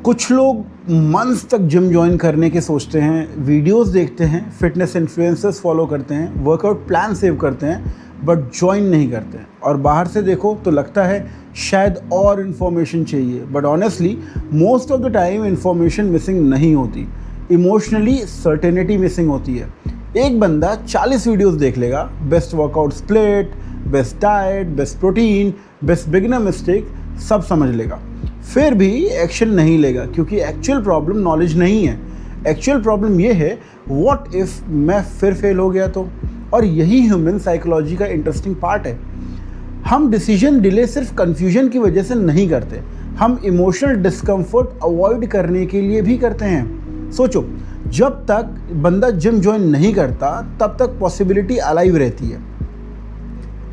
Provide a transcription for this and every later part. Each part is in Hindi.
कुछ लोग मंथ्स तक जिम ज्वाइन करने के सोचते हैं, वीडियोस देखते हैं, फिटनेस इन्फ्लुएंसर्स फॉलो करते हैं, वर्कआउट प्लान सेव करते हैं, बट ज्वाइन नहीं करते हैं। और बाहर से देखो तो लगता है शायद और इन्फॉर्मेशन चाहिए, but honestly most of the time information missing नहीं होती, इमोशनली सर्टेनिटी मिसिंग होती है। एक बंदा 40 वीडियोस देख लेगा, best workout split, best diet, best protein, best beginner mistake, सब समझ लेगा, फिर भी एक्शन नहीं लेगा, क्योंकि एक्चुअल प्रॉब्लम नॉलेज नहीं है। एक्चुअल प्रॉब्लम ये है, व्हाट इफ़ मैं फिर फेल हो गया तो। और यही ह्यूमन साइकोलॉजी का इंटरेस्टिंग पार्ट है। हम डिसीजन डिले सिर्फ कन्फ्यूजन की वजह से नहीं करते, हम इमोशनल डिस्कम्फर्ट अवॉइड करने के लिए भी करते हैं। सोचो, जब तक बंदा जिम ज्वाइन नहीं करता तब तक पॉसिबिलिटी अलाइव रहती है,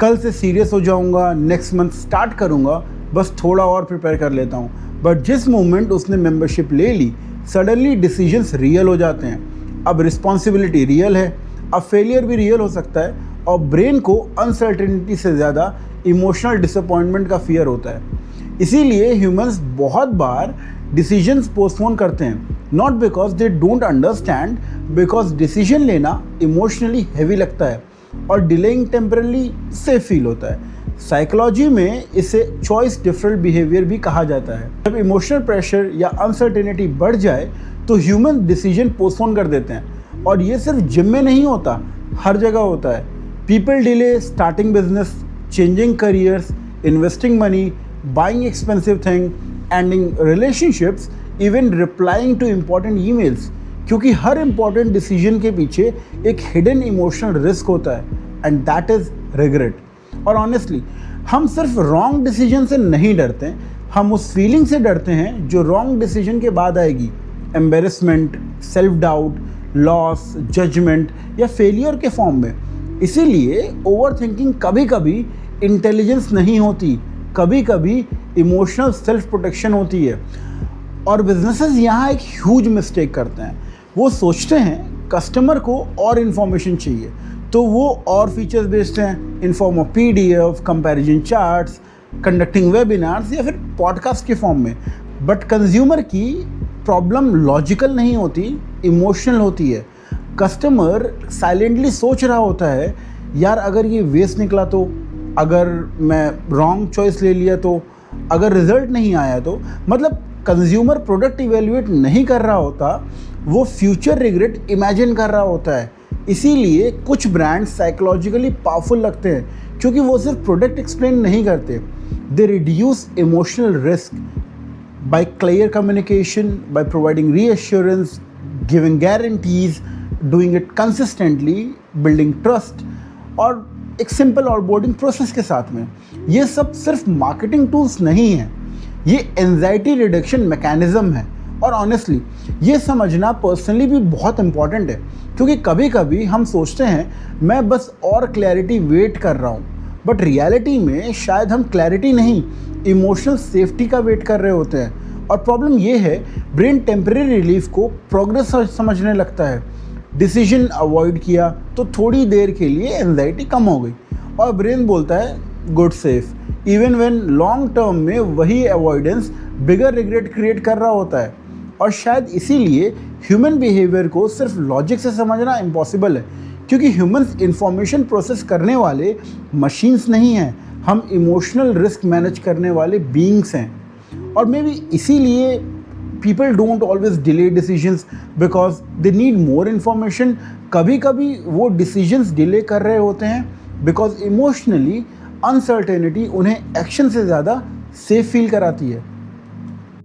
कल से सीरियस हो जाऊंगा, नेक्स्ट मंथ स्टार्ट करूंगा, बस थोड़ा और प्रिपेयर कर लेता हूँ। बट जिस मोमेंट उसने मेंबरशिप ले ली, सडनली डिसीजंस रियल हो जाते हैं। अब रिस्पॉन्सिबिलिटी रियल है, अब फेलियर भी रियल हो सकता है, और ब्रेन को अनसर्टेनिटी से ज़्यादा इमोशनल डिसअपॉइंटमेंट का फियर होता है। इसीलिए ह्यूमंस बहुत बार डिसीजंस पोस्टपोन करते हैं, not because they don't understand, because decision लेना इमोशनली हैवी लगता है और डिलेइंग टेम्परली सेफ फील होता है। साइकोलॉजी में इसे चॉइस डिफरेंट बिहेवियर भी कहा जाता है। जब इमोशनल प्रेशर या अनसर्टेनिटी बढ़ जाए तो ह्यूमन डिसीजन पोस्टपोन कर देते हैं, और ये सिर्फ जिम में नहीं होता, हर जगह होता है। People delay starting business, changing careers, investing money, buying expensive thing, ending relationships, even replying to important emails, क्योंकि हर इम्पॉर्टेंट डिसीजन के पीछे एक हिडन इमोशनल रिस्क होता है, एंड दैट इज रिग्रेट। और ऑनेस्टली हम सिर्फ रॉन्ग डिसीजन से नहीं डरते, हम उस फीलिंग से डरते हैं जो रॉन्ग डिसीजन के बाद आएगी, embarrassment, self doubt, loss, judgement या फेलियर के फॉर्म में। इसीलिए ओवर थिंकिंग कभी कभी इंटेलिजेंस नहीं होती, कभी कभी इमोशनल सेल्फ प्रोटेक्शन होती है। और बिजनेसेस यहाँ एक ह्यूज मिस्टेक करते हैं, वो सोचते हैं कस्टमर को और इन्फॉर्मेशन चाहिए तो वो और फीचर्स बेचते हैं in form of PDF, comparison charts, conducting webinars या फिर पॉडकास्ट के फॉर्म में। बट कंज्यूमर की प्रॉब्लम लॉजिकल नहीं होती, इमोशनल होती है। कस्टमर साइलेंटली सोच रहा होता है, यार अगर ये वेस्ट निकला तो, अगर मैं रॉन्ग चॉइस ले लिया तो, अगर रिजल्ट नहीं आया तो। मतलब कंज्यूमर प्रोडक्ट इवेल्युएट नहीं कर रहा होता, वो फ्यूचर रिग्रेट इमेजिन कर रहा होता है। इसीलिए कुछ ब्रांड्स साइकोलॉजिकली पावरफुल लगते हैं, क्योंकि वो सिर्फ प्रोडक्ट एक्सप्लेन नहीं करते, they reduce emotional risk by clear communication, by providing reassurance, giving guarantees, doing it consistently, building trust, और एक सिंपल ऑनबोर्डिंग प्रोसेस के साथ में। ये सब सिर्फ मार्केटिंग टूल्स नहीं हैं, ये एंजाइटी रिडक्शन मैकेनिज्म है। और ऑनेस्टली ये समझना पर्सनली भी बहुत इंपॉर्टेंट है, क्योंकि कभी कभी हम सोचते हैं मैं बस और क्लैरिटी वेट कर रहा हूँ, बट रियलिटी में शायद हम क्लैरिटी नहीं, इमोशनल सेफ्टी का वेट कर रहे होते हैं। और प्रॉब्लम ये है, ब्रेन टेम्परेरी रिलीफ को प्रोग्रेस समझने लगता है। डिसीजन अवॉइड किया तो थोड़ी देर के लिए एंजाइटी कम हो गई, और ब्रेन बोलता है good safe, even when long term में वही अवॉइडेंस बिगर रिग्रेट क्रिएट कर रहा होता है। और शायद इसीलिए ह्यूमन बिहेवियर को सिर्फ लॉजिक से समझना इम्पॉसिबल है, क्योंकि ह्यूमंस इंफॉर्मेशन प्रोसेस करने वाले मशीन्स नहीं हैं, हम इमोशनल रिस्क मैनेज करने वाले बीइंग्स हैं। और मे बी इसीलिए people don't always delay decisions, because they need more information. कभी कभी वो डिसीजंस डिले कर रहे होते हैं बिकॉज इमोशनली अनसर्टेनिटी उन्हें एक्शन से ज़्यादा सेफ फील कराती है।